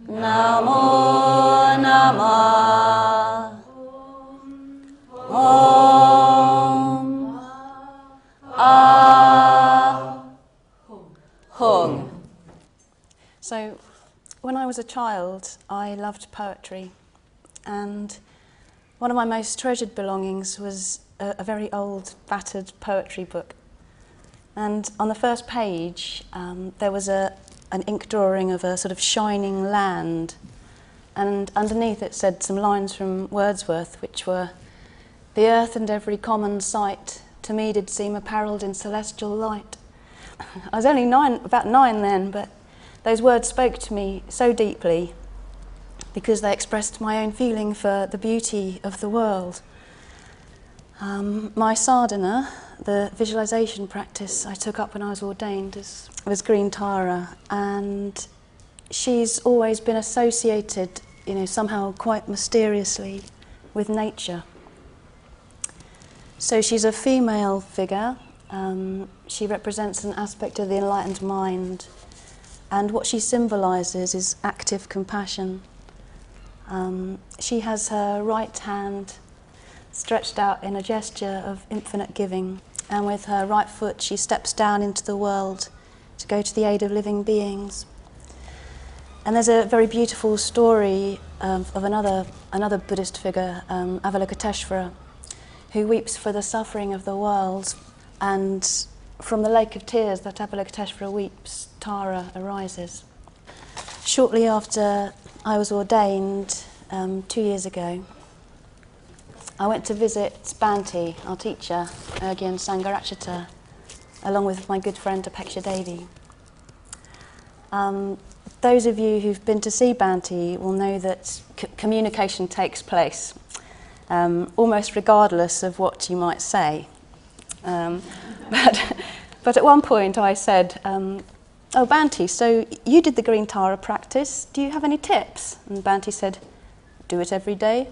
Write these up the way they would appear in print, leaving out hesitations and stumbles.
Namo Namah. Om. Hung. So, when I was a child, I loved poetry, and one of my most treasured belongings was a very old, battered poetry book. And on the first page, there was an ink drawing of a sort of shining land, and underneath it said some lines from Wordsworth, which were, "The earth and every common sight to me did seem apparelled in celestial light." I was only about nine then, but those words spoke to me so deeply because they expressed my own feeling for the beauty of the world. My sadhana, the visualization practice I took up when I was ordained, was Green Tara, and she's always been associated, somehow quite mysteriously with nature. So she's a female figure. She represents an aspect of the enlightened mind, and what she symbolises is active compassion. She has her right hand stretched out in a gesture of infinite giving, and with her right foot she steps down into the world to go to the aid of living beings. And there's a very beautiful story of another Buddhist figure, Avalokiteshvara, who weeps for the suffering of the world, and from the lake of tears that Avalokiteshvara weeps, Tara arises. Shortly after I was ordained 2 years ago, I went to visit Bhante, our teacher, Urgyen Sahajatara, along with my good friend Apeksha Devi. Those of you who've been to see Bhante will know that communication takes place, almost regardless of what you might say. But at one point I said, "Oh, Bhante, so you did the Green Tara practice. Do you have any tips?" And Bhante said, "Do it every day."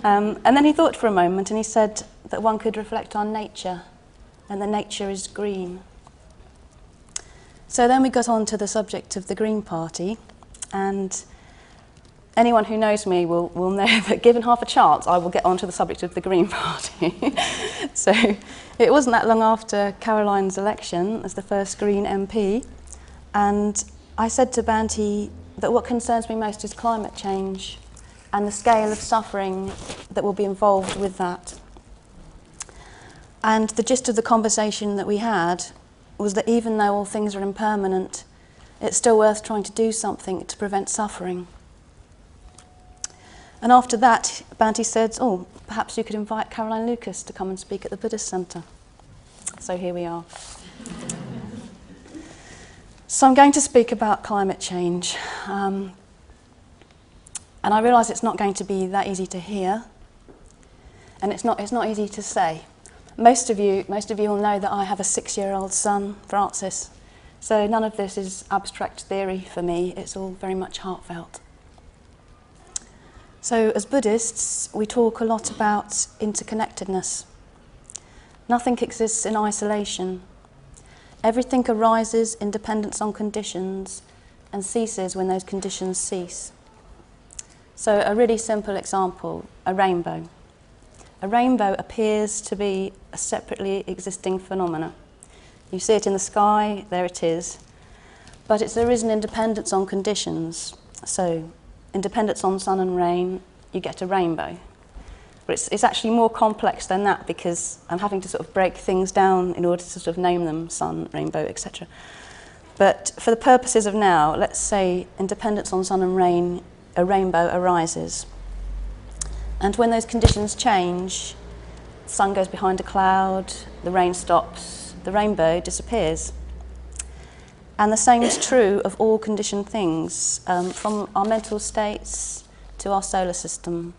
And then he thought for a moment and he said that one could reflect on nature, and that nature is green. So then we got on to the subject of the Green Party, and anyone who knows me will know that given half a chance, I will get onto the subject of the Green Party. So it wasn't that long after Caroline's election as the first Green MP, and I said to Bhante that what concerns me most is climate change and the scale of suffering that will be involved with that. And the gist of the conversation that we had was that even though all things are impermanent, it's still worth trying to do something to prevent suffering. And after that, Bhante said, "Oh, perhaps you could invite Caroline Lucas to come and speak at the Buddhist Centre." So here we are. So I'm going to speak about climate change. And I realise it's not going to be that easy to hear, and it's not easy to say. Most of you will know that I have a 6-year-old son, Francis, so none of this is abstract theory for me, it's all very much heartfelt. So as Buddhists, we talk a lot about interconnectedness. Nothing exists in isolation. Everything arises in dependence on conditions and ceases when those conditions cease. So a really simple example, a rainbow. A rainbow appears to be a separately existing phenomena. You see it in the sky, there it is, but it's arisen in dependence on conditions. So in dependence on sun and rain, you get a rainbow. But it's actually more complex than that, because I'm having to sort of break things down in order to sort of name them, sun, rainbow, etc. But for the purposes of now, let's say in dependence on sun and rain, a rainbow arises. And when those conditions change, the sun goes behind a cloud, the rain stops, the rainbow disappears. And the same is true of all conditioned things, from our mental states to our solar system.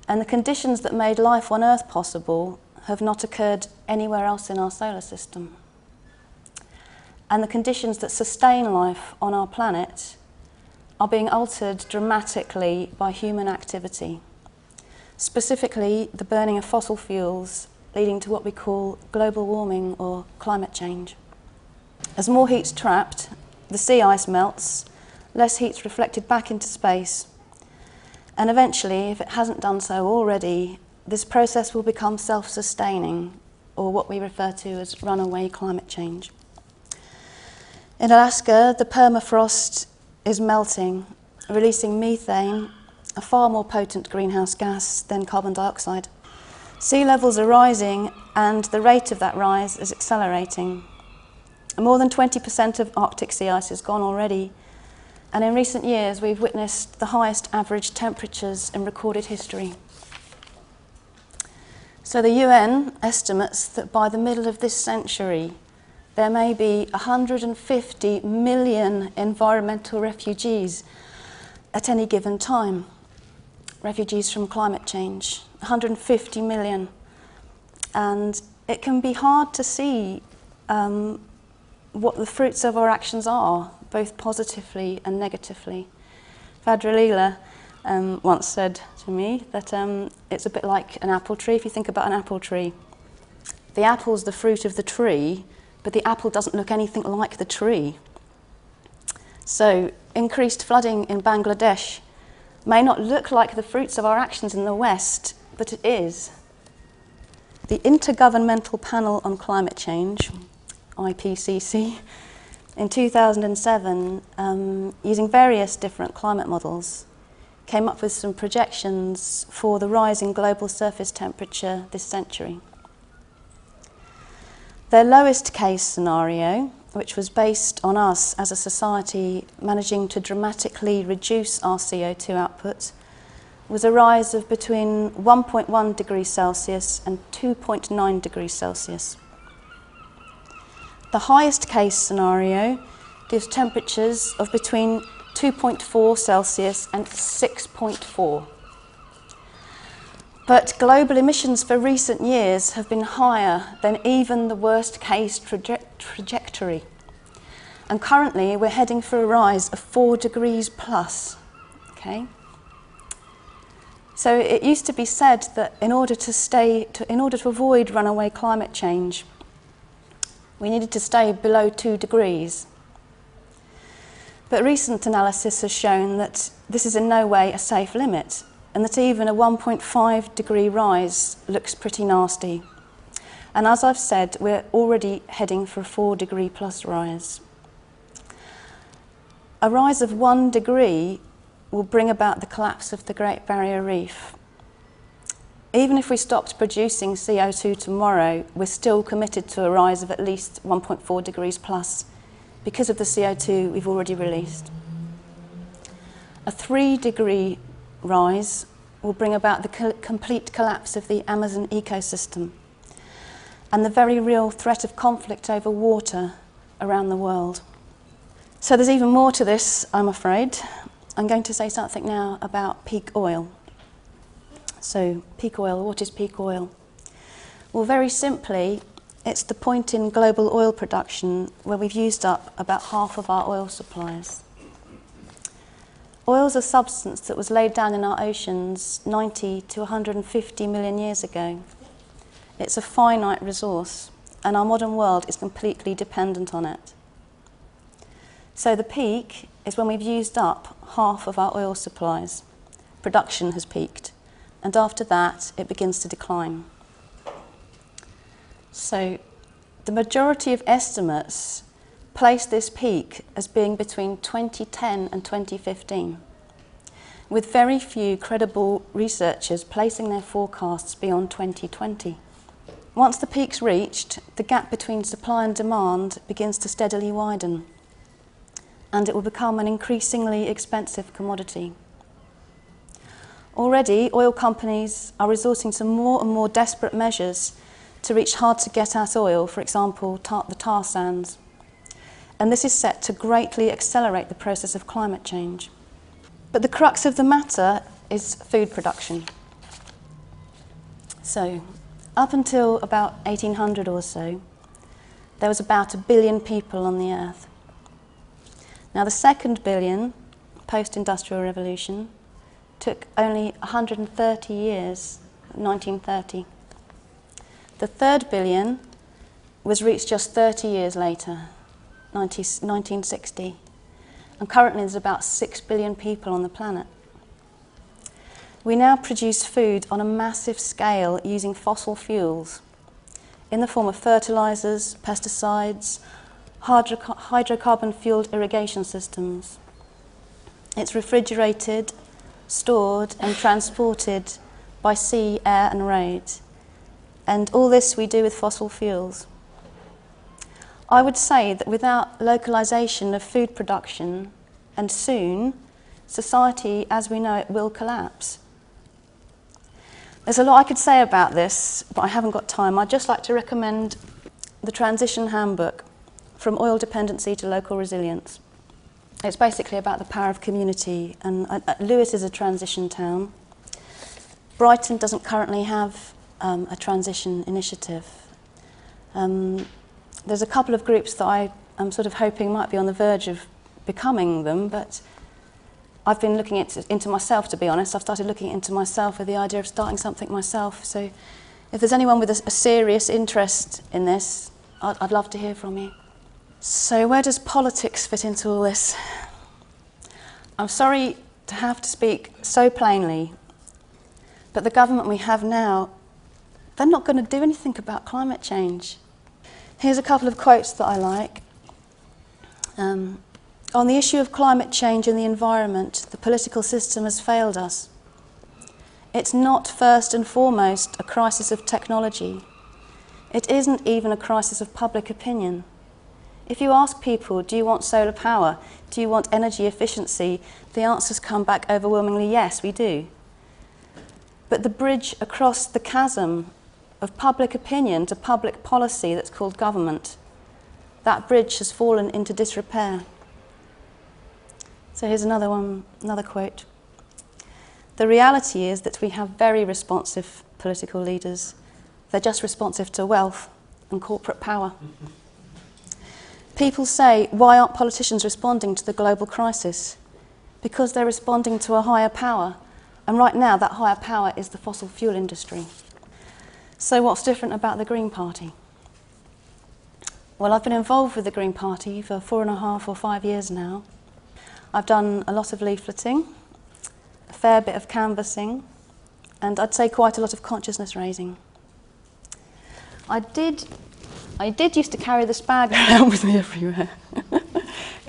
And the conditions that made life on Earth possible have not occurred anywhere else in our solar system. And the conditions that sustain life on our planet are being altered dramatically by human activity. Specifically, the burning of fossil fuels, leading to what we call global warming or climate change. As more heat's trapped, the sea ice melts, less heat's reflected back into space. And eventually, if it hasn't done so already, this process will become self-sustaining, or what we refer to as runaway climate change. In Alaska, the permafrost is melting, releasing methane, a far more potent greenhouse gas than carbon dioxide. Sea levels are rising, and the rate of that rise is accelerating. More than 20% of Arctic sea ice is gone already, and in recent years we've witnessed the highest average temperatures in recorded history. So the UN estimates that by the middle of this century there may be 150 million environmental refugees at any given time. Refugees from climate change, 150 million. And it can be hard to see what the fruits of our actions are, both positively and negatively. Vadralila once said to me that it's a bit like an apple tree. If you think about an apple tree, the apple's the fruit of the tree, but the apple doesn't look anything like the tree. So increased flooding in Bangladesh may not look like the fruits of our actions in the West, but it is. The Intergovernmental Panel on Climate Change, IPCC, in 2007, using various different climate models, came up with some projections for the rise in global surface temperature this century. Their lowest case scenario, which was based on us as a society managing to dramatically reduce our CO2 output, was a rise of between 1.1 degrees Celsius and 2.9 degrees Celsius. The highest case scenario gives temperatures of between 2.4 Celsius and 6.4. But global emissions for recent years have been higher than even the worst case trajectory. And currently we're heading for a rise of 4 degrees plus. Okay? So it used to be said that in order to avoid runaway climate change, we needed to stay below 2 degrees. But recent analysis has shown that this is in no way a safe limit, and that even a 1.5 degree rise looks pretty nasty. And as I've said, we're already heading for a 4 degree plus rise. A rise of 1 degree will bring about the collapse of the Great Barrier Reef. Even if we stopped producing CO2 tomorrow, we're still committed to a rise of at least 1.4 degrees plus because of the CO2 we've already released. A 3 degree rise will bring about the complete collapse of the Amazon ecosystem and the very real threat of conflict over water around the world. So there's even more to this, I'm afraid. I'm going to say something now about peak oil. So peak oil, what is peak oil? Well, very simply, it's the point in global oil production where we've used up about half of our oil supplies. Oil is a substance that was laid down in our oceans 90 to 150 million years ago. It's a finite resource, and our modern world is completely dependent on it. So the peak is when we've used up half of our oil supplies. Production has peaked, and after that it begins to decline. So the majority of estimates place this peak as being between 2010 and 2015, with very few credible researchers placing their forecasts beyond 2020. Once the peak's reached, the gap between supply and demand begins to steadily widen, and it will become an increasingly expensive commodity. Already, oil companies are resorting to more and more desperate measures to reach hard-to-get-at oil, for example, the tar sands. And this is set to greatly accelerate the process of climate change. But the crux of the matter is food production. So, up until about 1800 or so, there was about 1 billion people on the earth. Now, the second billion, post-industrial revolution, took only 130 years, 1930. The third billion was reached just 30 years later, 1960. and currently there's about 6 billion people on the planet. We now produce food on a massive scale using fossil fuels in the form of fertilizers, pesticides, hydrocarbon-fueled irrigation systems. It's refrigerated, stored and transported by sea, air and road. And all this we do with fossil fuels. I would say that without localization of food production, and soon, society as we know it will collapse. There's a lot I could say about this, but I haven't got time. I'd just like to recommend the Transition Handbook, From Oil Dependency to Local Resilience. It's basically about the power of community, and Lewis is a transition town. Brighton doesn't currently have a transition initiative. There's a couple of groups that I'm sort of hoping might be on the verge of becoming them, but I've been looking into myself, to be honest. I've started looking into myself with the idea of starting something myself. So if there's anyone with a serious interest in this, I'd love to hear from you. So where does politics fit into all this? I'm sorry to have to speak so plainly, but the government we have now, they're not going to do anything about climate change. Here's a couple of quotes that I like. On the issue of climate change and the environment, the political system has failed us. It's not first and foremost a crisis of technology. It isn't even a crisis of public opinion. If you ask people, do you want solar power? Do you want energy efficiency? The answers come back overwhelmingly, yes, we do. But the bridge across the chasm of public opinion to public policy that's called government, that bridge has fallen into disrepair. So here's another quote. The reality is that we have very responsive political leaders. They're just responsive to wealth and corporate power. People say, why aren't politicians responding to the global crisis? Because they're responding to a higher power. And right now, that higher power is the fossil fuel industry. So what's different about the Green Party? Well, I've been involved with the Green Party for 4.5 or 5 years now. I've done a lot of leafleting, a fair bit of canvassing, and I'd say quite a lot of consciousness raising. I did used to carry this bag around with me everywhere.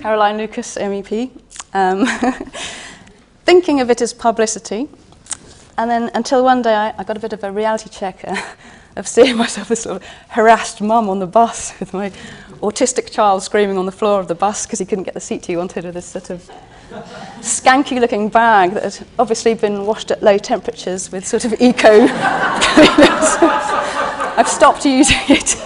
Caroline Lucas, MEP. Thinking of it as publicity. And then until one day I got a bit of a reality check of seeing myself as sort of harassed mum on the bus with my autistic child screaming on the floor of the bus because he couldn't get the seat he wanted, with this sort of skanky looking bag that had obviously been washed at low temperatures with sort of eco cleaners. I've stopped using it.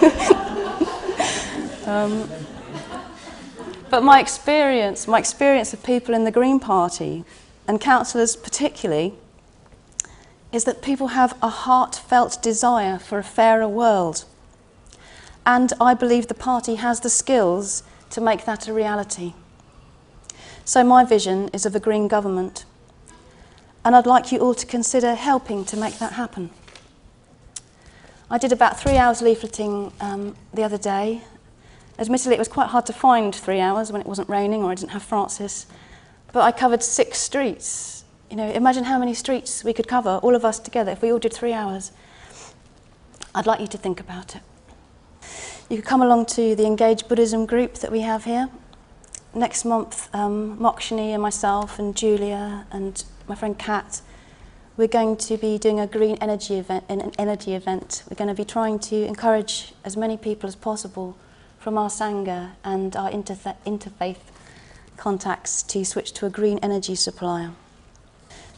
But my experience of people in the Green Party, and councillors particularly, is that people have a heartfelt desire for a fairer world. And I believe the party has the skills to make that a reality. So my vision is of a green government. And I'd like you all to consider helping to make that happen. I did about 3 hours leafleting the other day. Admittedly, it was quite hard to find 3 hours when it wasn't raining or I didn't have Francis. But I covered 6 streets. You know, imagine how many streets we could cover, all of us together, if we all did 3 hours. I'd like you to think about it. You could come along to the Engage Buddhism group that we have here. Next month, Mokshini and myself and Julia and my friend Kat, we're going to be doing a green energy event. We're going to be trying to encourage as many people as possible from our Sangha and our interfaith contacts to switch to a green energy supplier.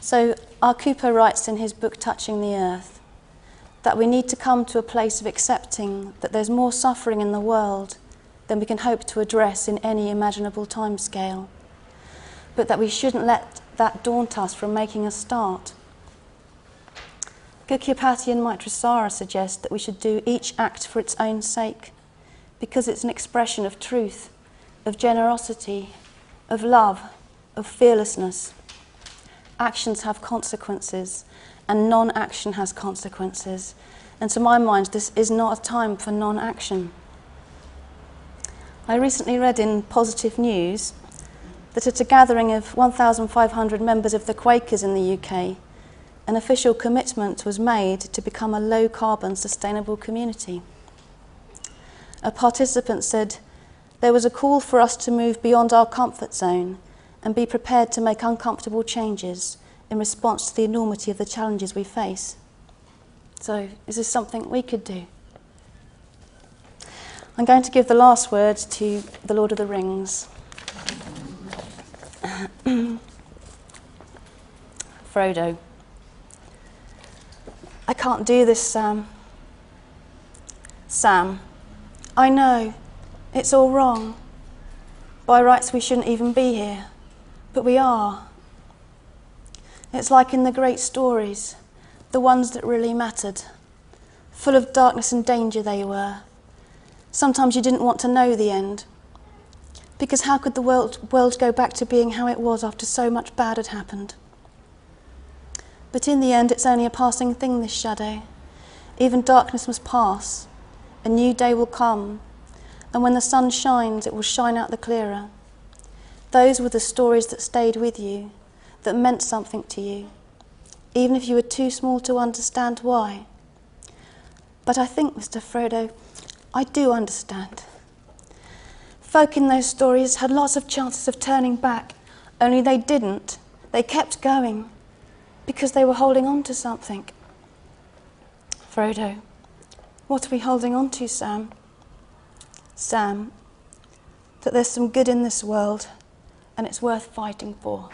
So our Kupa writes in his book Touching the Earth that we need to come to a place of accepting that there's more suffering in the world than we can hope to address in any imaginable timescale, but that we shouldn't let that daunt us from making a start. Gukyapati and Maitrasara suggest that we should do each act for its own sake, because it's an expression of truth, of generosity, of love, of fearlessness. Actions have consequences, and non-action has consequences. And to my mind, this is not a time for non-action. I recently read in Positive News that at a gathering of 1,500 members of the Quakers in the UK, an official commitment was made to become a low-carbon, sustainable community. A participant said, "There was a call for us to move beyond our comfort zone and be prepared to make uncomfortable changes in response to the enormity of the challenges we face." So, is this something we could do? I'm going to give the last word to the Lord of the Rings. Frodo. "I can't do this, Sam." Sam. "I know, it's all wrong. By rights we shouldn't even be here, but we are. It's like in the great stories, the ones that really mattered. Full of darkness and danger they were. Sometimes you didn't want to know the end, because how could the world go back to being how it was after so much bad had happened? But in the end, it's only a passing thing, this shadow. Even darkness must pass. A new day will come, and when the sun shines, it will shine out the clearer. Those were the stories that stayed with you, that meant something to you, even if you were too small to understand why. But I think, Mr. Frodo, I do understand. Folk in those stories had lots of chances of turning back, only they didn't. They kept going, because they were holding on to something." Frodo. "What are we holding on to, Sam?" Sam. "That there's some good in this world, and it's worth fighting for."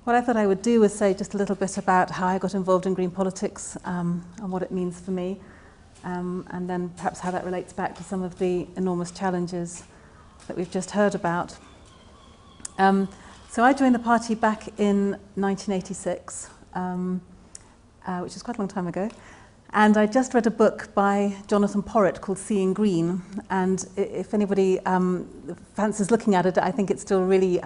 What I thought I would do was say just a little bit about how I got involved in green politics and what it means for me, and then perhaps how that relates back to some of the enormous challenges that we've just heard about. So I joined the party back in 1986, which is quite a long time ago, and I just read a book by Jonathan Porritt called Seeing Green, and if anybody fancies looking at it, I think it's still really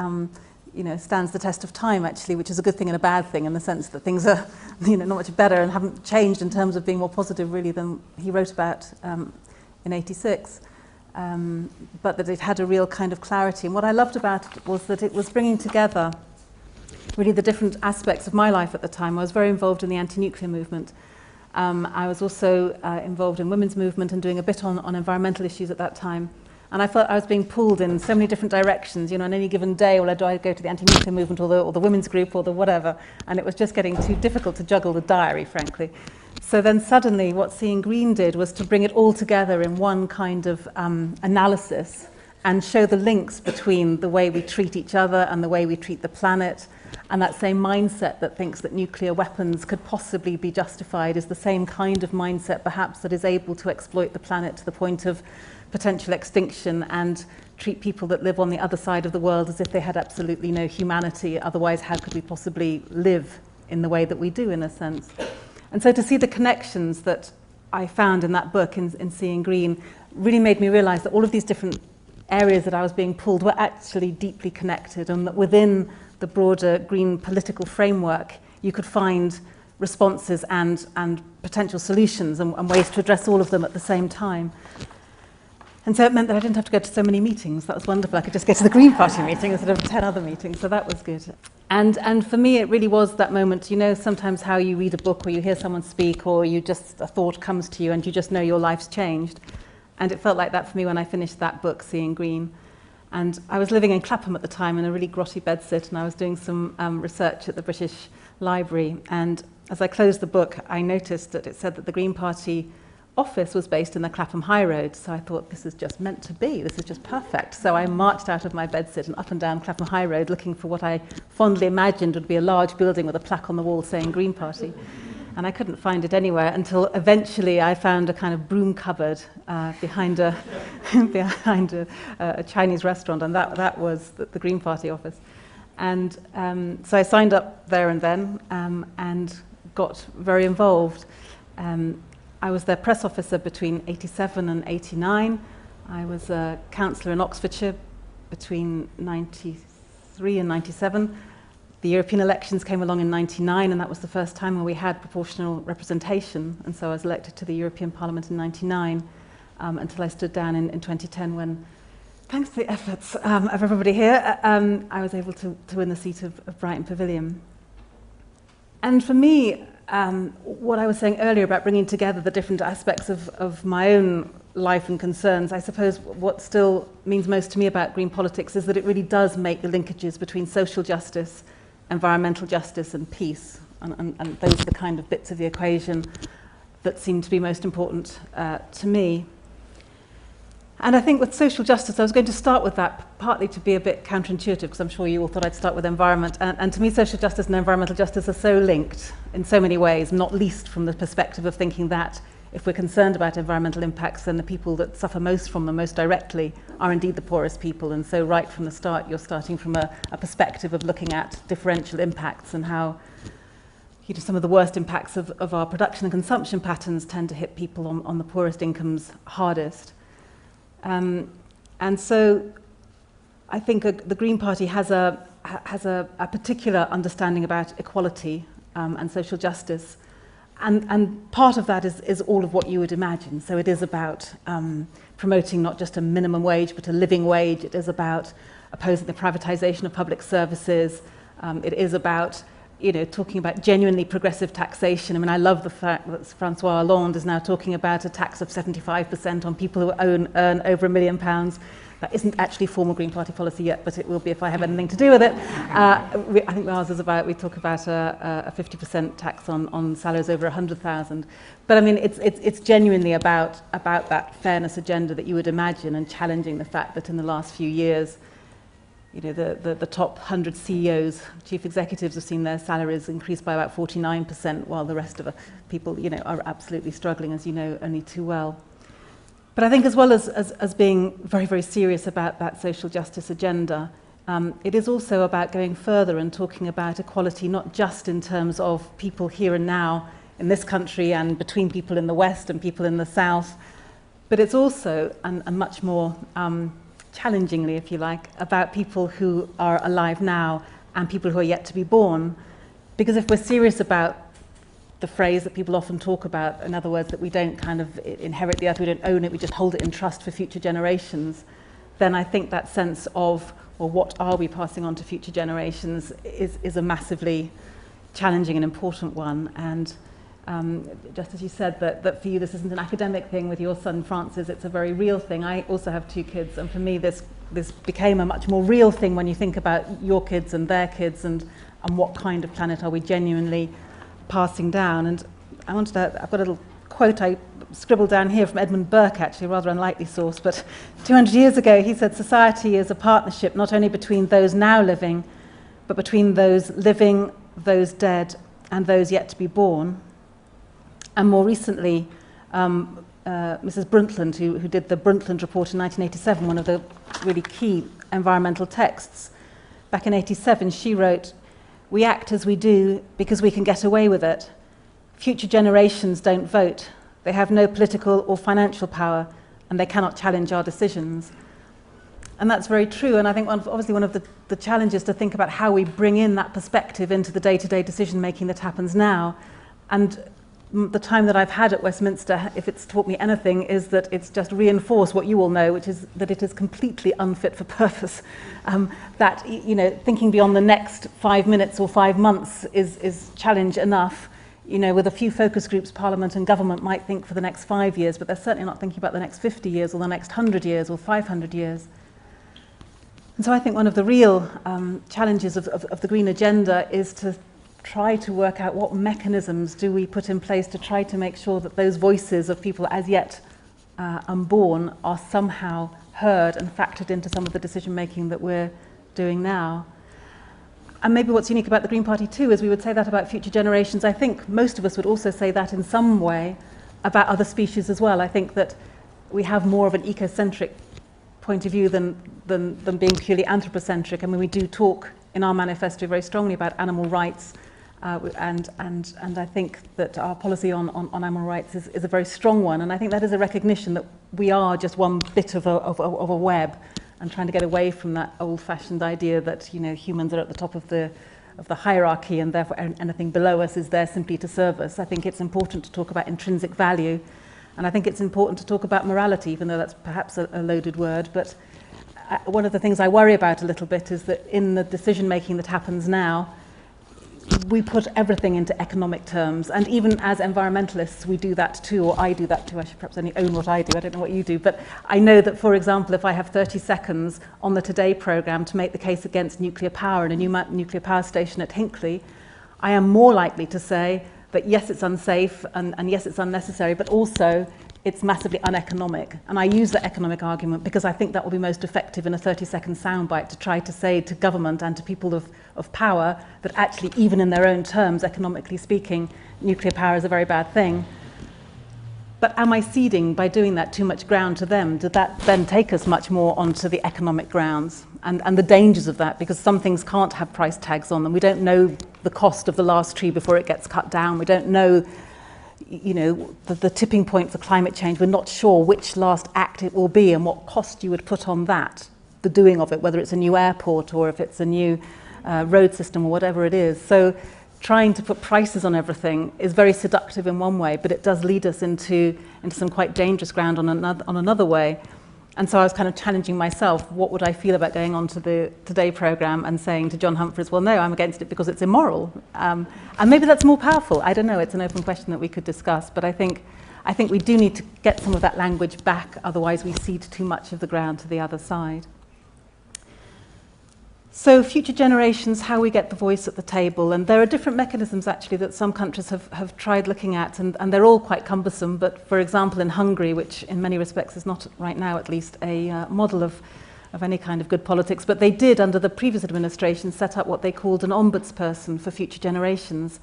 stands the test of time, actually, which is a good thing and a bad thing in the sense that things are not much better and haven't changed in terms of being more positive, really, than he wrote about in 86. But that it had a real kind of clarity. And what I loved about it was that it was bringing together really the different aspects of my life at the time. I was very involved in the anti-nuclear movement. I was also involved in women's movement and doing a bit on environmental issues at that time. And I felt I was being pulled in so many different directions, on any given day, well, do I go to the anti-nuclear movement or the women's group or the whatever? And it was just getting too difficult to juggle the diary, frankly. So then suddenly what Seeing Green did was to bring it all together in one kind of analysis and show the links between the way we treat each other and the way we treat the planet. And that same mindset that thinks that nuclear weapons could possibly be justified is the same kind of mindset, perhaps, that is able to exploit the planet to the point of potential extinction and treat people that live on the other side of the world as if they had absolutely no humanity. Otherwise, how could we possibly live in the way that we do, in a sense? And so to see the connections that I found in that book, in Seeing Green, really made me realize that all of these different areas that I was being pulled were actually deeply connected, and that within the broader green political framework, you could find responses and potential solutions and ways to address all of them at the same time. And so it meant that I didn't have to go to so many meetings. That was wonderful. I could just go to the Green Party meeting instead of 10 other meetings, so that was good. And for me, it really was that moment, sometimes how you read a book or you hear someone speak or a thought comes to you and you just know your life's changed. And it felt like that for me when I finished that book, Seeing Green. And I was living in Clapham at the time in a really grotty bedsit, and I was doing some research at the British Library. And as I closed the book, I noticed that it said that the Green Party office was based in the Clapham High Road. So I thought, this is just meant to be. This is just perfect. So I marched out of my bedsit and up and down Clapham High Road looking for what I fondly imagined would be a large building with a plaque on the wall saying Green Party. And I couldn't find it anywhere until eventually I found a kind of broom cupboard behind a Chinese restaurant, and that was the Green Party office. And so I signed up there and then and got very involved. I was their press officer between 87 and 89. I was a councillor in Oxfordshire between 93 and 97. The European elections came along in '99, and that was the first time when we had proportional representation. And so I was elected to the European Parliament in '99 until I stood down in 2010 when, thanks to the efforts of everybody here, I was able to win the seat of Brighton Pavilion. And for me, what I was saying earlier about bringing together the different aspects of my own life and concerns, I suppose what still means most to me about green politics is that it really does make the linkages between social justice, environmental justice and peace. And those are the kind of bits of the equation that seem to be most important to me. And I think with social justice, I was going to start with that, partly to be a bit counterintuitive, because I'm sure you all thought I'd start with environment. And to me, social justice and environmental justice are so linked in so many ways, not least from the perspective of thinking that if we're concerned about environmental impacts, then the people that suffer most from them, most directly, are indeed the poorest people. And so right from the start, you're starting from a perspective of looking at differential impacts and how some of the worst impacts of our production and consumption patterns tend to hit people on the poorest incomes hardest. And so I think the Green Party has a particular understanding about equality and social justice. And part of that is all of what you would imagine. So it is about promoting not just a minimum wage, but a living wage. It is about opposing the privatization of public services. It is about talking about genuinely progressive taxation. I mean, I love the fact that Francois Hollande is now talking about a tax of 75% on people who earn over £1 million. That isn't actually formal Green Party policy yet, but it will be if I have anything to do with it. I think ours is we talk about a 50% tax on salaries over 100,000. But I mean, it's genuinely about that fairness agenda that you would imagine, and challenging the fact that in the last few years, the top 100 CEOs, chief executives, have seen their salaries increase by about 49%, while the rest of the people, are absolutely struggling, as you know only too well. But I think as well as being very, very serious about that social justice agenda, it is also about going further and talking about equality, not just in terms of people here and now in this country and between people in the West and people in the South, but it's also, and much more challengingly, if you like, about people who are alive now and people who are yet to be born. Because if we're serious about the phrase that people often talk about, in other words, that we don't kind of inherit the earth, we don't own it, we just hold it in trust for future generations, then I think that sense of, well, what are we passing on to future generations is a massively challenging and important one. And just as you said, that for you this isn't an academic thing with your son Francis, it's a very real thing. I also have 2 kids, and for me this became a much more real thing when you think about your kids and their kids and what kind of planet are we genuinely passing down. And I've got a little quote I scribbled down here from Edmund Burke, actually, a rather unlikely source, but 200 years ago he said, "Society is a partnership not only between those now living, but between those living, those dead, and those yet to be born." And more recently, Mrs. Brundtland, who did the Brundtland Report in 1987, one of the really key environmental texts, back in '87, she wrote, "We act as we do because we can get away with it. Future generations don't vote. They have no political or financial power, and they cannot challenge our decisions." And that's very true. And I think obviously one of the challenges to think about how we bring in that perspective into the day-to-day decision-making that happens now. And the time that I've had at Westminster, if it's taught me anything, is that it's just reinforced what you all know, which is that it is completely unfit for purpose. That, thinking beyond the next 5 minutes or 5 months is challenge enough. With a few focus groups, Parliament and government might think for the next 5 years, but they're certainly not thinking about the next 50 years or the next 100 years or 500 years. And so I think one of the real challenges of the Green Agenda is to try to work out what mechanisms do we put in place to try to make sure that those voices of people as yet unborn are somehow heard and factored into some of the decision making that we're doing now. And maybe what's unique about the Green Party too is we would say that about future generations. I think most of us would also say that in some way about other species as well. I think that we have more of an ecocentric point of view than being purely anthropocentric. I mean, we do talk in our manifesto very strongly about animal rights, and I think that our policy on animal rights is a very strong one. And I think that is a recognition that we are just one bit of a web, and trying to get away from that old-fashioned idea that humans are at the top of the the hierarchy, and therefore anything below us is there simply to serve us. I think it's important to talk about intrinsic value, and I think it's important to talk about morality, even though that's perhaps a loaded word. But one of the things I worry about a little bit is that in the decision making that happens now, we put everything into economic terms, and even as environmentalists we do that too, or I do that too. I should perhaps only own what I do, I don't know what you do, but I know that, for example, if I have 30 seconds on the Today programme to make the case against nuclear power and a new nuclear power station at Hinkley, I am more likely to say that yes, it's unsafe, and yes, it's unnecessary, but also it's massively uneconomic. And I use the economic argument because I think that will be most effective in a 30-second soundbite to try to say to government and to people of power that actually, even in their own terms, economically speaking, nuclear power is a very bad thing. But am I ceding, by doing that, too much ground to them? Did that then take us much more onto the economic grounds? And the dangers of that, because some things can't have price tags on them. We don't know the cost of the last tree before it gets cut down. We don't know, you know, the tipping point for climate change. We're not sure which last act it will be and what cost you would put on that, the doing of it, whether it's a new airport or if it's a new road system or whatever it is. So trying to put prices on everything is very seductive in one way, but it does lead us into some quite dangerous ground on another way. And so I was kind of challenging myself, what would I feel about going on to the Today programme and saying to John Humphreys, well, no, I'm against it because it's immoral. And maybe that's more powerful. I don't know. It's an open question that we could discuss. But I think we do need to get some of that language back. Otherwise, we cede too much of the ground to the other side. So future generations, how we get the voice at the table. And there are different mechanisms, actually, that some countries have tried looking at, and they're all quite cumbersome. But, for example, in Hungary, which in many respects is not, right now at least, a model of any kind of good politics, but they did, under the previous administration, set up what they called an ombudsperson for future generations.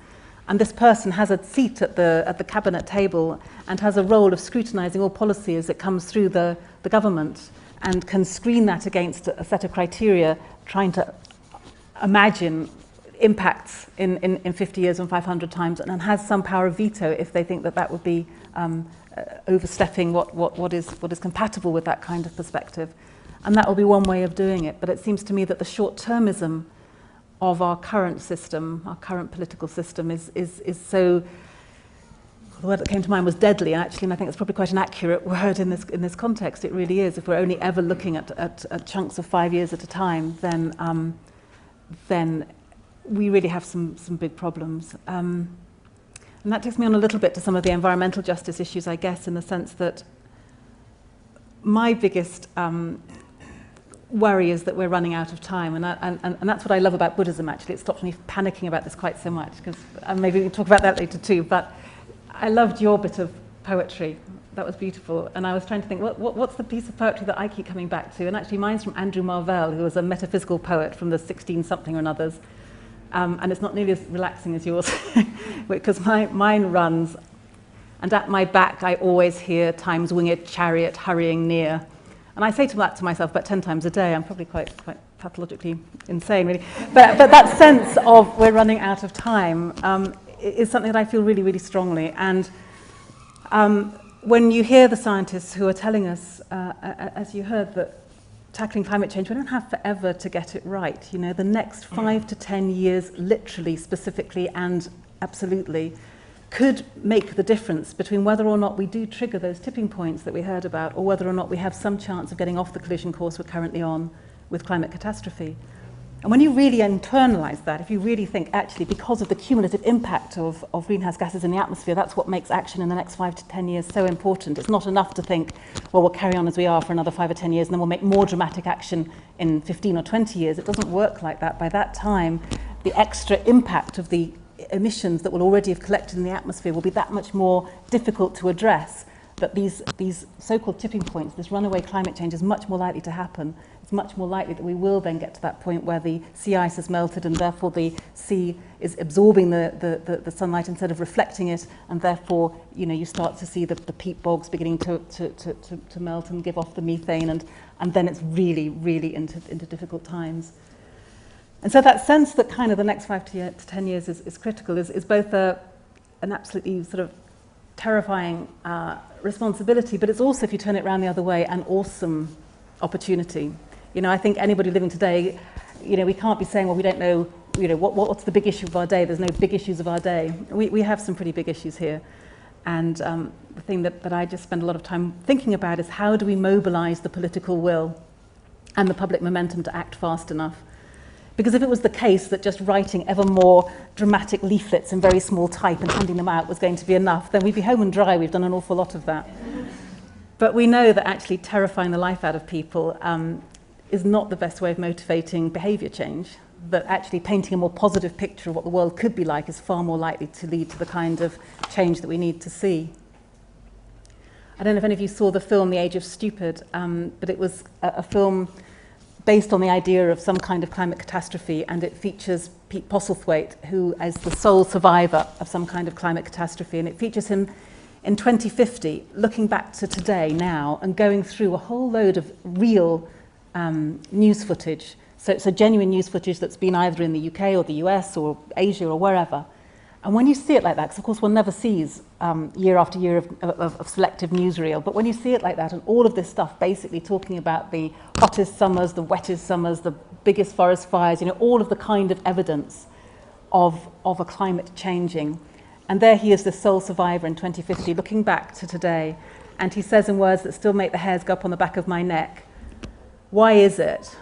And this person has a seat at the cabinet table and has a role of scrutinising all policy as it comes through the government, and can screen that against a set of criteria, trying to imagine impacts in 50 years and 500 times, and has some power of veto if they think that would be overstepping what is compatible with that kind of perspective. And that will be one way of doing it. But it seems to me that the short-termism of our current system, our current political system, is so... The word that came to mind was deadly, actually, and I think it's probably quite an accurate word in this context. It really is. If we're only ever looking at chunks of 5 years at a time, then we really have some big problems. And that takes me on a little bit to some of the environmental justice issues, I guess, in the sense that my biggest worry is that we're running out of time, and that's what I love about Buddhism, actually. It stops me panicking about this quite so much, because maybe we can talk about that later too, but I loved your bit of poetry. That was beautiful. And I was trying to think, what's the piece of poetry that I keep coming back to? And actually mine's from Andrew Marvell, who was a metaphysical poet from the 16-something or others. And it's not nearly as relaxing as yours, because mine runs, and at my back I always hear time's winged chariot hurrying near. And I say that to myself about 10 times a day. I'm probably quite pathologically insane, really. But that sense of we're running out of time is something that I feel really, really strongly. And when you hear the scientists who are telling us, as you heard, that tackling climate change, we don't have forever to get it right. You know, the next 5 to 10 years, literally, specifically, and absolutely, could make the difference between whether or not we do trigger those tipping points that we heard about, or whether or not we have some chance of getting off the collision course we're currently on with climate catastrophe. And when you really internalise that, if you really think, actually, because of the cumulative impact of greenhouse gases in the atmosphere, that's what makes action in the next 5 to 10 years so important. It's not enough to think, well, we'll carry on as we are for another 5 or 10 years, and then we'll make more dramatic action in 15 or 20 years. It doesn't work like that. By that time, the extra impact of the emissions that will already have collected in the atmosphere will be that much more difficult to address. That these so-called tipping points, this runaway climate change, is much more likely to happen. It's much more likely that we will then get to that point where the sea ice has melted, and therefore the sea is absorbing the sunlight instead of reflecting it, and therefore, you know, you start to see the peat bogs beginning to melt and give off the methane, and then it's really, really into difficult times. And so that sense that kind of the next 5 to 10 years is critical is both an absolutely sort of terrifying responsibility, but it's also, if you turn it around the other way, an awesome opportunity. You know, I think anybody living today, you know, we can't be saying, well, we don't know what's the big issue of our day? There's no big issues of our day. We have some pretty big issues here. And the thing that I just spend a lot of time thinking about is how do we mobilize the political will and the public momentum to act fast enough? Because if it was the case that just writing ever more dramatic leaflets in very small type and handing them out was going to be enough, then we'd be home and dry. We've done an awful lot of that. But we know that actually terrifying the life out of people is not the best way of motivating behaviour change, that actually painting a more positive picture of what the world could be like is far more likely to lead to the kind of change that we need to see. I don't know if any of you saw the film The Age of Stupid, but it was a film based on the idea of some kind of climate catastrophe, and it features Pete Postlethwaite, who is the sole survivor of some kind of climate catastrophe, and it features him in 2050, looking back to today now and going through a whole load of real news footage, so genuine news footage that's been either in the UK or the US or Asia or wherever. And when you see it like that, because of course one never sees year after year of selective newsreel, but when you see it like that and all of this stuff basically talking about the hottest summers, the wettest summers, the biggest forest fires, all of the kind of evidence of a climate changing. And there he is, the sole survivor in 2050, looking back to today, and he says in words that still make the hairs go up on the back of my neck, why is it,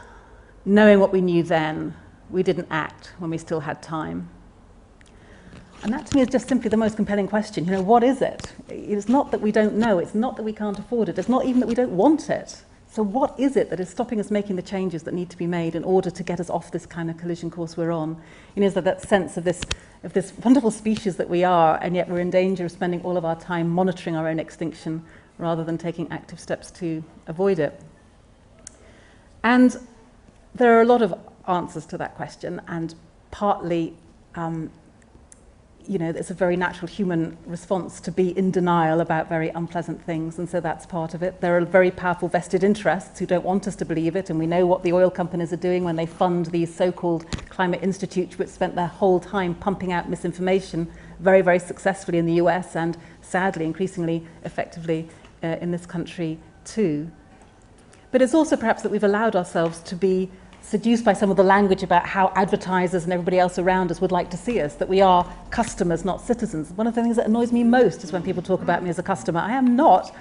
knowing what we knew then, we didn't act when we still had time? And that to me is just simply the most compelling question. What is it? It's not that we don't know, it's not that we can't afford it, it's not even that we don't want it. So what is it that is stopping us making the changes that need to be made in order to get us off this kind of collision course we're on? Is there that sense of this wonderful species that we are, and yet we're in danger of spending all of our time monitoring our own extinction rather than taking active steps to avoid it? And there are a lot of answers to that question, and partly it's a very natural human response to be in denial about very unpleasant things, and so that's part of it. There are very powerful vested interests who don't want us to believe it, and we know what the oil companies are doing when they fund these so-called climate institutes, which spent their whole time pumping out misinformation very, very successfully in the US and sadly increasingly effectively in this country too. But it's also perhaps that we've allowed ourselves to be seduced by some of the language about how advertisers and everybody else around us would like to see us, that we are customers, not citizens. One of the things that annoys me most is when people talk about me as a customer. I am not,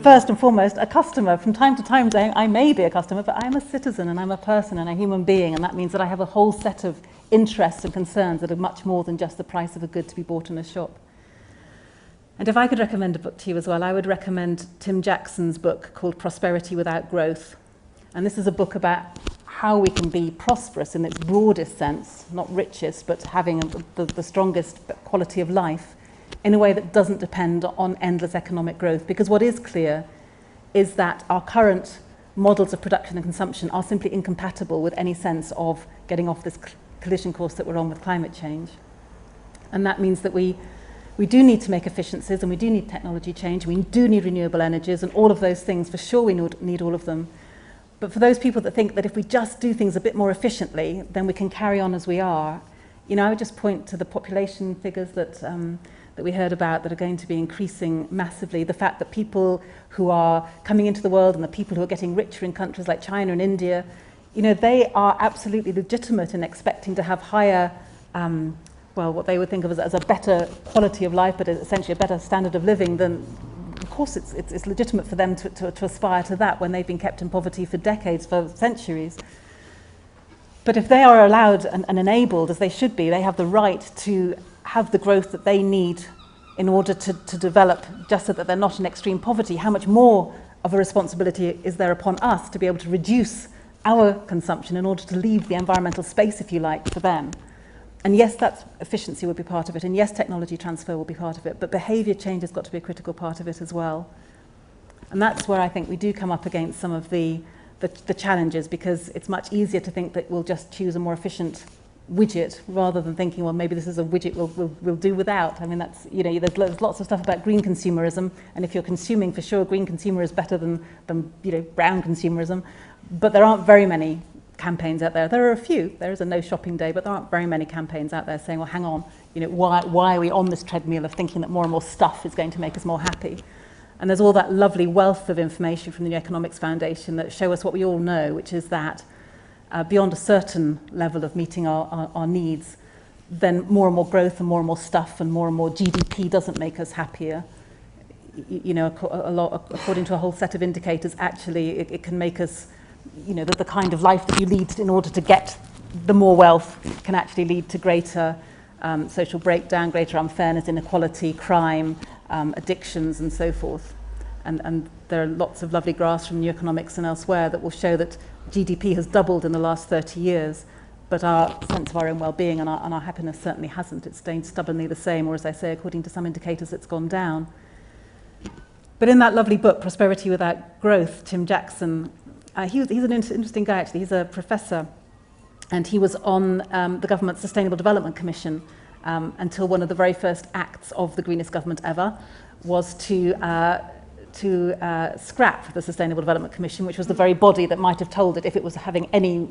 first and foremost, a customer. From time to time, I may be a customer, but I'm a citizen and I'm a person and a human being, and that means that I have a whole set of interests and concerns that are much more than just the price of a good to be bought in a shop. And if I could recommend a book to you as well, I would recommend Tim Jackson's book called Prosperity Without Growth. And this is a book about how we can be prosperous in its broadest sense, not richest, but having the strongest quality of life in a way that doesn't depend on endless economic growth. Because what is clear is that our current models of production and consumption are simply incompatible with any sense of getting off this collision course that we're on with climate change. And that means that we do need to make efficiencies, and we do need technology change, we do need renewable energies, and all of those things, for sure we need all of them. But for those people that think that if we just do things a bit more efficiently, then we can carry on as we are, I would just point to the population figures that we heard about that are going to be increasing massively. The fact that people who are coming into the world and the people who are getting richer in countries like China and India, they are absolutely legitimate in expecting to have higher, what they would think of as a better quality of life, but essentially a better standard of living than. Of course, it's legitimate for them to aspire to that when they've been kept in poverty for decades, for centuries. But if they are allowed and enabled, as they should be, they have the right to have the growth that they need in order to develop, just so that they're not in extreme poverty. How much more of a responsibility is there upon us to be able to reduce our consumption in order to leave the environmental space, if you like, for them? And yes, that's efficiency would be part of it, and yes, technology transfer will be part of it, but behaviour change has got to be a critical part of it as well. And that's where I think we do come up against some of the challenges, because it's much easier to think that we'll just choose a more efficient widget rather than thinking, well, maybe this is a widget we'll do without. I mean, that's, there's lots of stuff about green consumerism, and if you're consuming, for sure, green consumer is better than brown consumerism, but there aren't very many campaigns out there. There are a few. There is a no shopping day, but there aren't very many campaigns out there saying, well, hang on, why are we on this treadmill of thinking that more and more stuff is going to make us more happy? And there's all that lovely wealth of information from the New Economics Foundation that show us what we all know, which is that beyond a certain level of meeting our needs, then more and more growth and more stuff and more GDP doesn't make us happier. You know, according to a whole set of indicators, actually it can make us, you know, the kind of life that you lead in order to get the more wealth can actually lead to greater social breakdown, greater unfairness, inequality, crime, addictions and so forth. And there are lots of lovely graphs from New Economics and elsewhere that will show that GDP has doubled in the last 30 years, but our sense of our own well-being and our happiness certainly hasn't. It's stayed stubbornly the same, or as I say, according to some indicators, it's gone down. But in that lovely book, Prosperity Without Growth, Tim Jackson, he's an interesting guy actually. He's a professor, and he was on the government's Sustainable Development Commission until one of the very first acts of the greenest government ever was to scrap the Sustainable Development Commission, which was the very body that might have told it if it was having any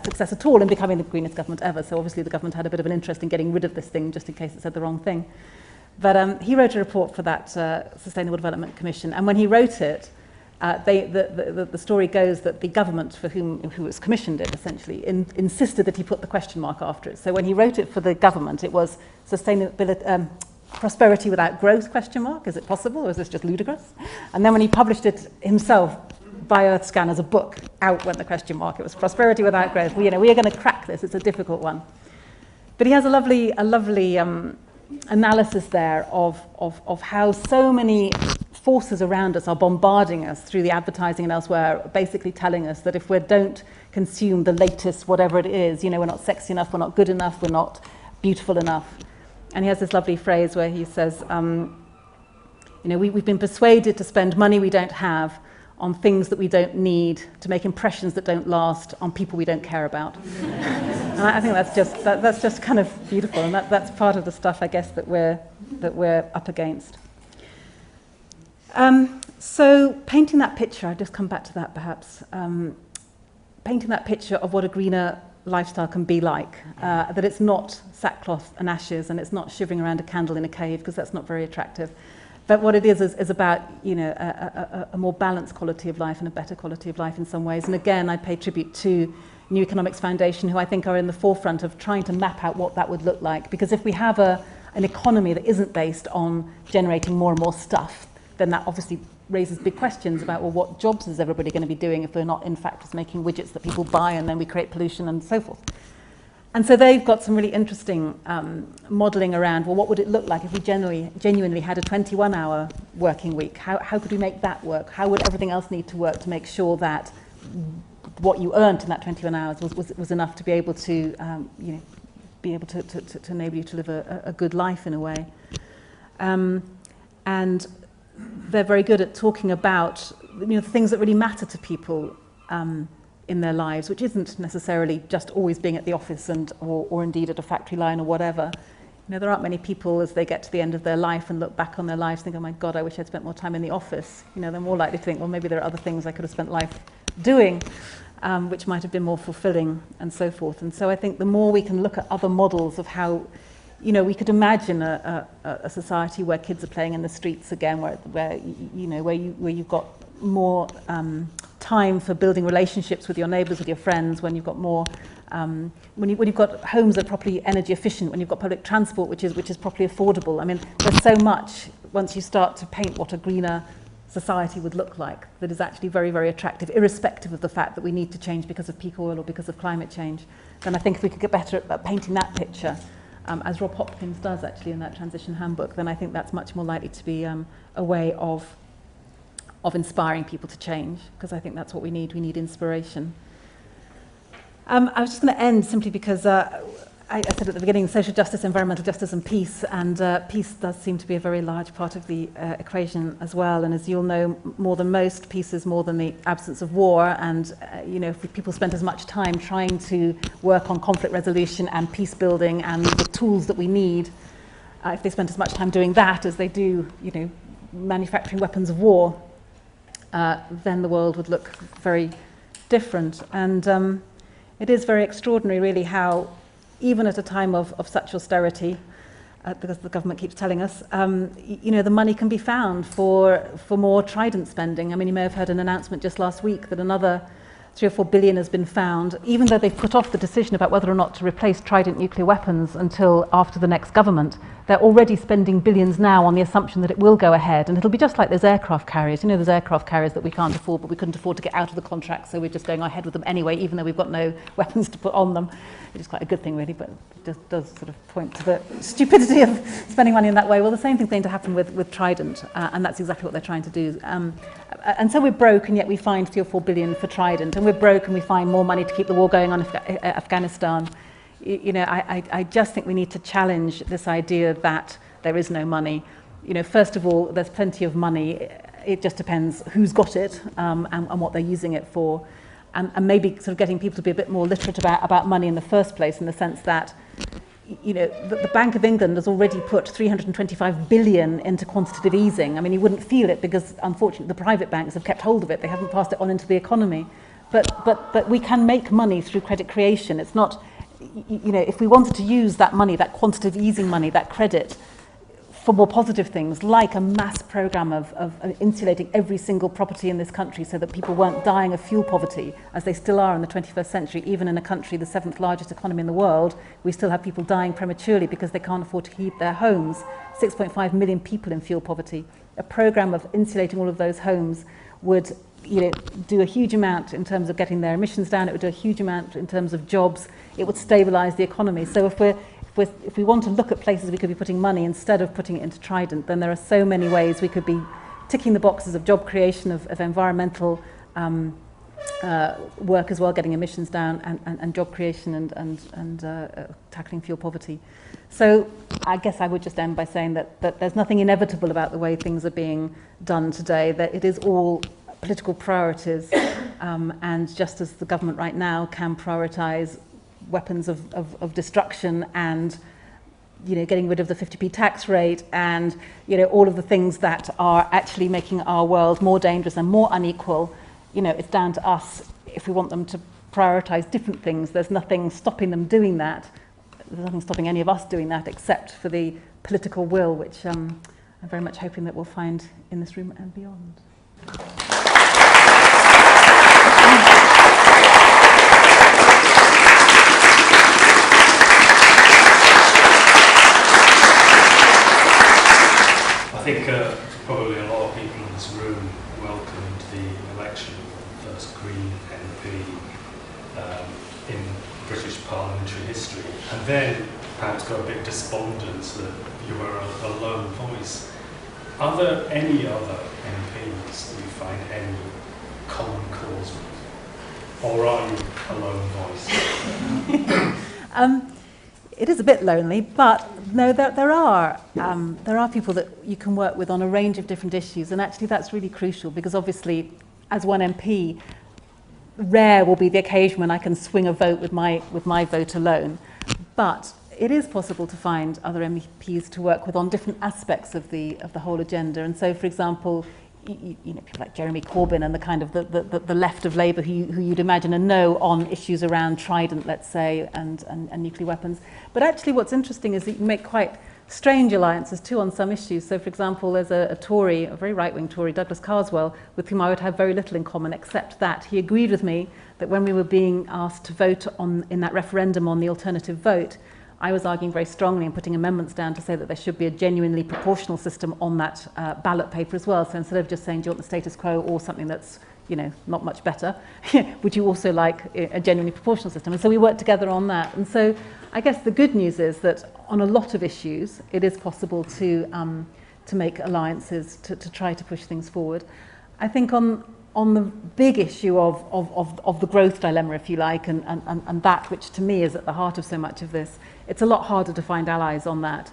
success at all in becoming the greenest government ever. So obviously the government had a bit of an interest in getting rid of this thing just in case it said the wrong thing. But he wrote a report for that Sustainable Development Commission, and when he wrote it, the story goes that the government who was commissioned it essentially insisted that he put the question mark after it. So when he wrote it for the government, it was sustainability. Prosperity without growth, question mark, is it possible, or is this just ludicrous? And then when he published it himself by Earthscan as a book, out went the question mark. It was prosperity without growth. We are going to crack this. It's a difficult one. But he has a lovely analysis there of how so many forces around us are bombarding us through the advertising and elsewhere, basically telling us that if we don't consume the latest whatever it is, we're not sexy enough, we're not good enough, we're not beautiful enough. And he has this lovely phrase where he says, we've been persuaded to spend money we don't have on things that we don't need, to make impressions that don't last, on people we don't care about. And I think that's just kind of beautiful, and that's part of the stuff, I guess, that we're up against. So painting that picture, I'll just come back to that perhaps. Painting that picture of what a greener lifestyle can be like, that it's not sackcloth and ashes, and it's not shivering around a candle in a cave, because that's not very attractive. But what it is about, a more balanced quality of life and a better quality of life in some ways. And again, I pay tribute to New Economics Foundation, who I think are in the forefront of trying to map out what that would look like. Because if we have an economy that isn't based on generating more and more stuff, then that obviously raises big questions about, well, what jobs is everybody going to be doing if we're not in fact just making widgets that people buy and then we create pollution and so forth. And so they've got some really interesting modelling around, well, what would it look like if we genuinely had a 21-hour working week? How could we make that work? How would everything else need to work to make sure that what you earned in that 21 hours was enough to be able to, to enable you to live a good life in a way? And they're very good at talking about the things that really matter to people in their lives, which isn't necessarily just always being at the office or indeed at a factory line or whatever. There aren't many people as they get to the end of their life and look back on their lives think, oh my God, I wish I'd spent more time in the office. They're more likely to think, well, maybe there are other things I could have spent life doing, which might have been more fulfilling and so forth. And so I think the more we can look at other models of how we could imagine a society where kids are playing in the streets again, where you've got more time for building relationships with your neighbours, with your friends, when you've got more, when you've got homes that are properly energy efficient, when you've got public transport which is properly affordable. I mean, there's so much once you start to paint what a greener society would look like that is actually very, very attractive, irrespective of the fact that we need to change because of peak oil or because of climate change. Then I think if we could get better at painting that picture, as Rob Hopkins does actually in that transition handbook, then I think that's much more likely to be a way of inspiring people to change, because I think that's what we need. We need inspiration. I was just going to end simply because I said at the beginning, social justice, environmental justice and peace, and peace does seem to be a very large part of the equation as well. And as you'll know more than most, peace is more than the absence of war. And if people spent as much time trying to work on conflict resolution and peace building and the tools that we need, if they spent as much time doing that as they do, manufacturing weapons of war, then the world would look very different. And it is very extraordinary, really, how even at a time of such austerity, because the government keeps telling us, the money can be found for more Trident spending. I mean, you may have heard an announcement just last week that another 3 or 4 billion has been found, even though they've put off the decision about whether or not to replace Trident nuclear weapons until after the next government. They're already spending billions now on the assumption that it will go ahead, and it'll be just like those aircraft carriers. You know, those aircraft carriers that we can't afford, but we couldn't afford to get out of the contract, so we're just going ahead with them anyway, even though we've got no weapons to put on them, which is quite a good thing, really, but it just does sort of point to the stupidity of spending money in that way. Well, the same thing's going to happen with Trident, and that's exactly what they're trying to do. And so we're broke, and yet we find 3 or 4 billion for Trident, and we're broke, and we find more money to keep the war going on in Afghanistan. You know, I just think we need to challenge this idea that there is no money. You know, first of all, there's plenty of money. It just depends who's got it and what they're using it for. And maybe sort of getting people to be a bit more literate about money in the first place, in the sense that, you know, the Bank of England has already put 325 billion into quantitative easing. I mean, you wouldn't feel it because, unfortunately, the private banks have kept hold of it. They haven't passed it on into the economy. But we can make money through credit creation. It's not, you know, if we wanted to use that money, that quantitative easing money, that credit, for more positive things, like a mass programme of insulating every single property in this country so that people weren't dying of fuel poverty, as they still are in the 21st century. Even in a country, the 7th largest economy in the world, we still have people dying prematurely because they can't afford to heat their homes. 6.5 million people in fuel poverty. A programme of insulating all of those homes would, you know, do a huge amount in terms of getting their emissions down. It would do a huge amount in terms of jobs. It would stabilise the economy. So if we want to look at places we could be putting money instead of putting it into Trident, then there are so many ways we could be ticking the boxes of job creation, of environmental work as well, getting emissions down, and job creation and tackling fuel poverty. So I guess I would just end by saying that there's nothing inevitable about the way things are being done today, that it is all political priorities, and just as the government right now can prioritise weapons of destruction and, you know, getting rid of the 50p tax rate and, you know, all of the things that are actually making our world more dangerous and more unequal, you know, it's down to us if we want them to prioritise different things. There's nothing stopping them doing that. There's nothing stopping any of us doing that except for the political will, which I'm very much hoping that we'll find in this room and beyond. I think probably a lot of people in this room welcomed the election of the first Green MP in British parliamentary history, and then perhaps got a bit despondent that you were a lone voice. Are there any other MPs that you find any common cause with? Or are you a lone voice? It is a bit lonely, but no, there are people that you can work with on a range of different issues, and actually that's really crucial, because obviously, as one MP, rare will be the occasion when I can swing a vote with my vote alone. But it is possible to find other MEPs to work with on different aspects of the whole agenda. And so, for example, you know, people like Jeremy Corbyn and the kind of the left of Labour who you'd imagine and know on issues around Trident, let's say, and nuclear weapons. But actually what's interesting is that you can make quite strange alliances too on some issues. So, for example, there's a Tory, a very right-wing Tory, Douglas Carswell, with whom I would have very little in common, except that he agreed with me that when we were being asked to vote in that referendum on the alternative vote, I was arguing very strongly and putting amendments down to say that there should be a genuinely proportional system on that ballot paper as well. So instead of just saying, do you want the status quo or something that's, you know, not much better, would you also like a genuinely proportional system? And so we worked together on that. And so I guess the good news is that on a lot of issues, it is possible to make alliances to try to push things forward. I think on the big issue of the growth dilemma, if you like, and that which to me is at the heart of so much of this, it's a lot harder to find allies on that.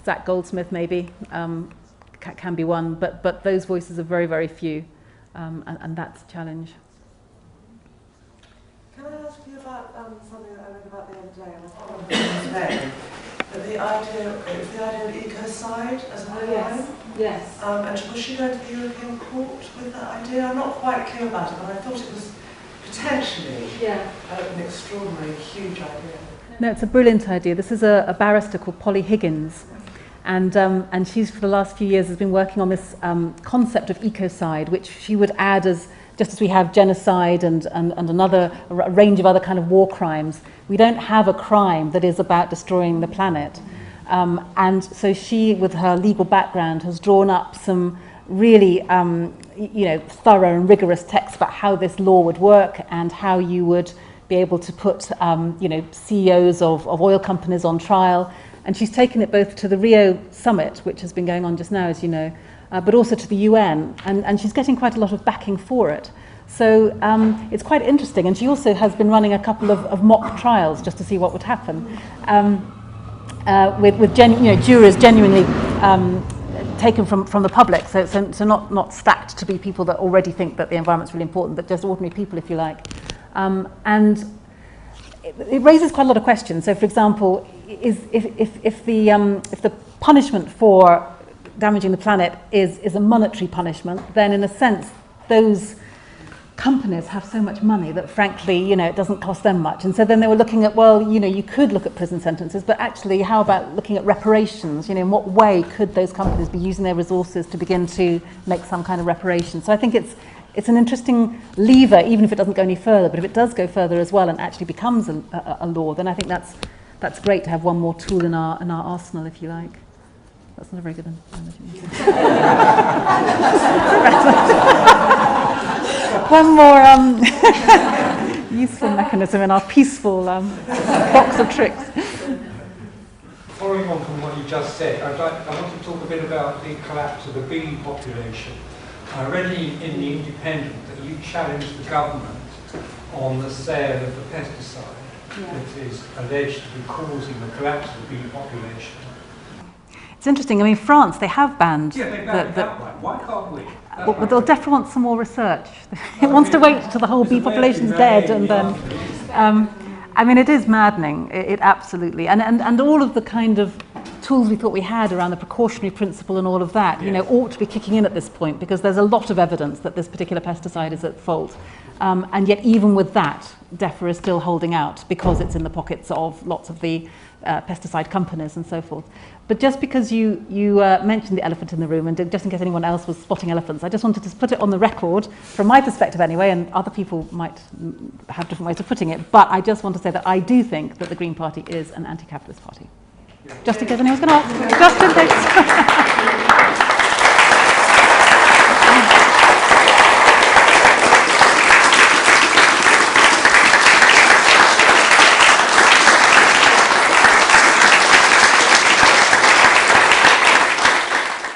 Zach Goldsmith maybe can be one, but those voices are very, very few, and that's a challenge. Can I ask you about something that I read about the other day, and I can't remember today, but the idea of ecocide as an airline? Yes. And was she going to the European Court with that idea? I'm not quite clear about it, but I thought it was potentially an extraordinary, huge idea. No, it's a brilliant idea. This is a barrister called Polly Higgins, and she's for the last few years has been working on this concept of ecocide, which she would add as just as we have genocide and a range of other kind of war crimes, we don't have a crime that is about destroying the planet. And so she, with her legal background, has drawn up some really thorough and rigorous texts about how this law would work and how you would be able to put CEOs of oil companies on trial. And she's taken it both to the Rio summit, which has been going on just now, as you know, but also to the UN, and she's getting quite a lot of backing for it. So it's quite interesting, and she also has been running a couple of mock trials just to see what would happen, with jurors genuinely taken from the public, so not stacked to be people that already think that the environment's really important, but just ordinary people, if you like. And it raises quite a lot of questions. So, for example, if the punishment for damaging the planet is a monetary punishment, then in a sense those companies have so much money that frankly it doesn't cost them much. And so then they were looking at, well, you could look at prison sentences, but actually how about looking at reparations? In what way could those companies be using their resources to begin to make some kind of reparation? So I think it's an interesting lever, even if it doesn't go any further, but if it does go further as well and actually becomes a law, then I think that's great to have one more tool in our arsenal, if you like. That's not a very good analogy. One more useful mechanism in our peaceful box of tricks. Following on from what you just said, I want to talk a bit about the collapse of the bee population. I read in The Independent that you challenged the government on the sale of the pesticide that is alleged to be causing the collapse of the bee population. It's interesting. I mean, France, they have banned. Yeah, they banned it outright. Why can't we? But they'll definitely want some more research. It wants to wait till the whole bee population's dead, and then. I mean, it is maddening. It absolutely, and all of the kind of tools we thought we had around the precautionary principle and all of that, ought to be kicking in at this point, because there's a lot of evidence that this particular pesticide is at fault. And yet, even with that, DEFRA is still holding out because it's in the pockets of lots of the pesticide companies and so forth. But just because you mentioned the elephant in the room, and just in case anyone else was spotting elephants, I just wanted to put it on the record, from my perspective anyway, and other people might have different ways of putting it, but I just want to say that I do think that the Green Party is an anti-capitalist party. Just in case anyone's going to ask. Just in case.